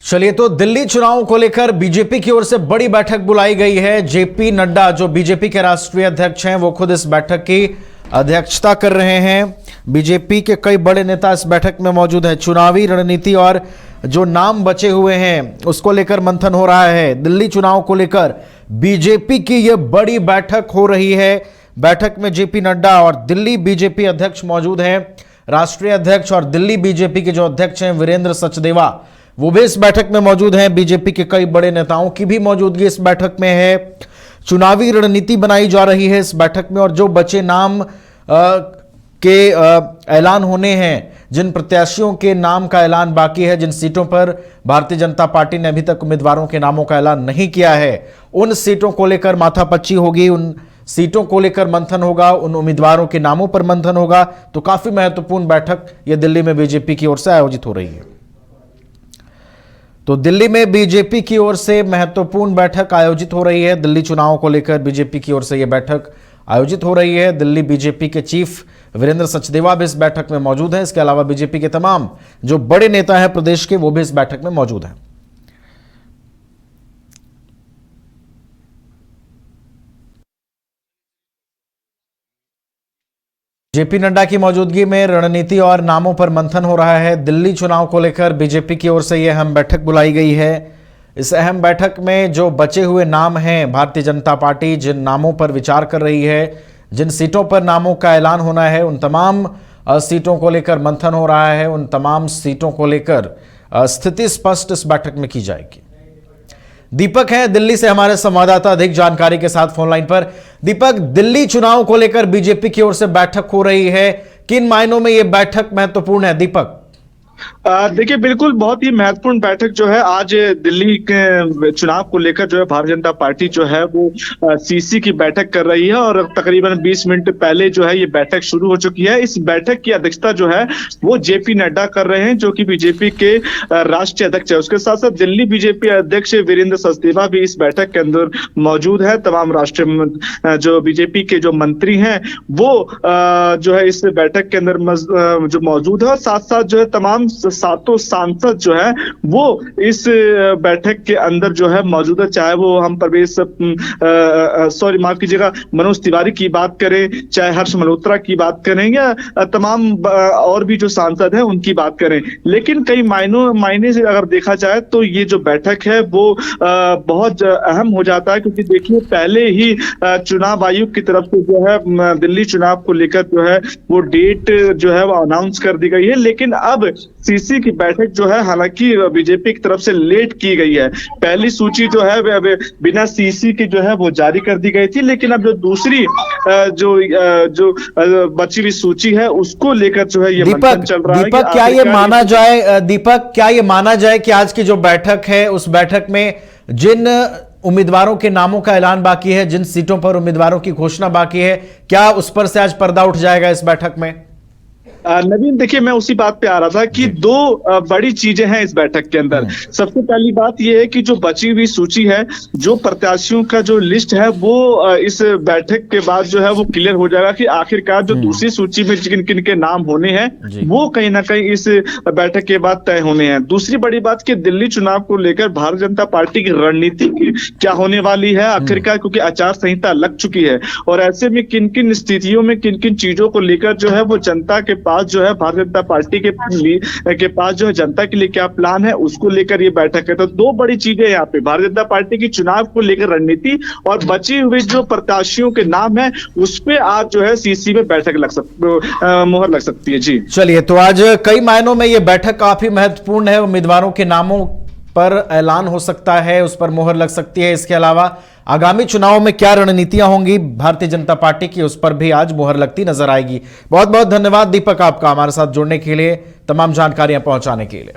चलिए, तो दिल्ली चुनाव को लेकर बीजेपी की ओर से बड़ी बैठक बुलाई गई है। जेपी नड्डा जो बीजेपी के राष्ट्रीय अध्यक्ष हैं, वो खुद इस बैठक की अध्यक्षता कर रहे हैं। बीजेपी के कई बड़े नेता इस बैठक में मौजूद हैं। चुनावी रणनीति और जो नाम बचे हुए हैं उसको लेकर मंथन हो रहा है। दिल्ली चुनाव को लेकर बीजेपी की यह बड़ी बैठक हो रही है। बैठक में जेपी नड्डा और दिल्ली बीजेपी अध्यक्ष मौजूद हैं। राष्ट्रीय अध्यक्ष और दिल्ली बीजेपी के जो अध्यक्ष हैं वीरेंद्र सचदेवा, वो भी इस बैठक में मौजूद हैं। बीजेपी के कई बड़े नेताओं की भी मौजूदगी इस बैठक में है। चुनावी रणनीति बनाई जा रही है इस बैठक में, और जो बचे नाम के ऐलान होने हैं, जिन प्रत्याशियों के नाम का ऐलान बाकी है, जिन सीटों पर भारतीय जनता पार्टी ने अभी तक उम्मीदवारों के नामों का ऐलान नहीं किया है, उन सीटों को लेकर माथापच्ची होगी, उन सीटों को लेकर मंथन होगा, उन उम्मीदवारों के नामों पर मंथन होगा। तो काफी महत्वपूर्ण बैठक ये दिल्ली में बीजेपी की ओर से आयोजित हो रही है। तो दिल्ली में बीजेपी की ओर से महत्वपूर्ण बैठक आयोजित हो रही है। दिल्ली चुनाव को लेकर बीजेपी की ओर से यह बैठक आयोजित हो रही है। दिल्ली बीजेपी के चीफ वीरेंद्र सचदेवा भी इस बैठक में मौजूद हैं। इसके अलावा बीजेपी के तमाम जो बड़े नेता हैं प्रदेश के, वो भी इस बैठक में मौजूद हैं। जेपी नड्डा की मौजूदगी में रणनीति और नामों पर मंथन हो रहा है। दिल्ली चुनाव को लेकर बीजेपी की ओर से यह अहम बैठक बुलाई गई है। इस अहम बैठक में जो बचे हुए नाम हैं, भारतीय जनता पार्टी जिन नामों पर विचार कर रही है, जिन सीटों पर नामों का ऐलान होना है, उन तमाम सीटों को लेकर मंथन हो रहा है। उन तमाम सीटों को लेकर स्थिति स्पष्ट इस बैठक में की जाएगी। दीपक हैं दिल्ली से हमारे संवाददाता, अधिक जानकारी के साथ फोन लाइन पर। दीपक, दिल्ली चुनाव को लेकर बीजेपी की ओर से बैठक हो रही है, किन मायनों में यह बैठक महत्वपूर्ण है? दीपक, देखिए, बिल्कुल बहुत ही महत्वपूर्ण बैठक जो है आज दिल्ली के चुनाव को लेकर जो है भारतीय जनता पार्टी जो है वो सीसी की बैठक कर रही है, और तकरीबन 20 मिनट पहले जो है ये बैठक शुरू हो चुकी है। इस बैठक की अध्यक्षता जो है वो जेपी नड्डा कर रहे हैं, जो कि बीजेपी के राष्ट्रीय अध्यक्ष है। उसके साथ साथ दिल्ली बीजेपी अध्यक्ष वीरेंद्र सचदेवा भी इस बैठक के अंदर मौजूद है। तमाम राष्ट्रीय जो बीजेपी के जो मंत्री हैं वो जो है इस बैठक के अंदर जो मौजूद है, और साथ साथ जो है तमाम सातों सांसद जो है वो इस बैठक के अंदर जो है मौजूद है। चाहे वो हम परवेश माफ कीजिएगा, मनोज तिवारी की बात करें, चाहे हर्ष मल्होत्रा की बात करें, या तमाम और भी जो सांसद हैं उनकी बात करें। लेकिन कई मायने से अगर देखा जाए तो ये जो बैठक है वो बहुत अहम हो जाता है, क्योंकि देखिए पहले ही चुनाव आयोग की तरफ से जो है दिल्ली चुनाव को लेकर जो है वो डेट जो है वो अनाउंस कर दी गई है। लेकिन अब सीसी की बैठक जो है हालांकि बीजेपी की तरफ से लेट की गई है। पहली सूची जो है बिना सीसी की जो है वो जारी कर दी गई थी, लेकिन अब जो दूसरी जो बची हुई सूची है उसको लेकर जो है ये मंथन चल रहा है। दीपक, क्या ये माना जाए कि आज की जो बैठक है उस बैठक में जिन उम्मीदवारों के नामों का ऐलान बाकी है, जिन सीटों पर उम्मीदवारों की घोषणा बाकी है, क्या उस पर से आज पर्दा उठ जाएगा इस बैठक में? नवीन, देखिए मैं उसी बात पे आ रहा था कि दो बड़ी चीजें हैं इस बैठक के अंदर। सबसे पहली बात यह है कि जो बची हुई सूची है, जो प्रत्याशियों का जो लिस्ट है वो इस बैठक के बाद जो है वो क्लियर हो जाएगा कि आखिरकार जो दूसरी सूची में जिन किन के नाम होने हैं वो कहीं ना कहीं इस बैठक के बाद तय होने हैं। दूसरी बड़ी बात कि दिल्ली चुनाव को लेकर भारतीय जनता पार्टी की रणनीति क्या होने वाली है आखिरकार, क्योंकि आचार संहिता लग चुकी है, और ऐसे में किन किन स्थितियों में किन किन चीजों को लेकर जो है वो जनता के जो है भारतीय जनता पार्टी के पास जो है जनता के लिए क्या प्लान है उसको लेकर ये बैठक है। तो दो बड़ी चीजें यहाँ पे, भारतीय जनता पार्टी की चुनाव को लेकर रणनीति और बची हुई जो प्रत्याशियों के नाम है उस पे आज जो है सीसी में बैठक मोहर लग सकती है। जी चलिए, तो आज कई मायनों में ये बैठक काफी महत्वपूर्ण है। उम्मीदवारों के नामों पर ऐलान हो सकता है, उस पर मोहर लग सकती है। इसके अलावा आगामी चुनाव में क्या रणनीतियां होंगी भारतीय जनता पार्टी की, उस पर भी आज मोहर लगती नजर आएगी। बहुत बहुत धन्यवाद दीपक आपका हमारे साथ जुड़ने के लिए, तमाम जानकारियां पहुंचाने के लिए।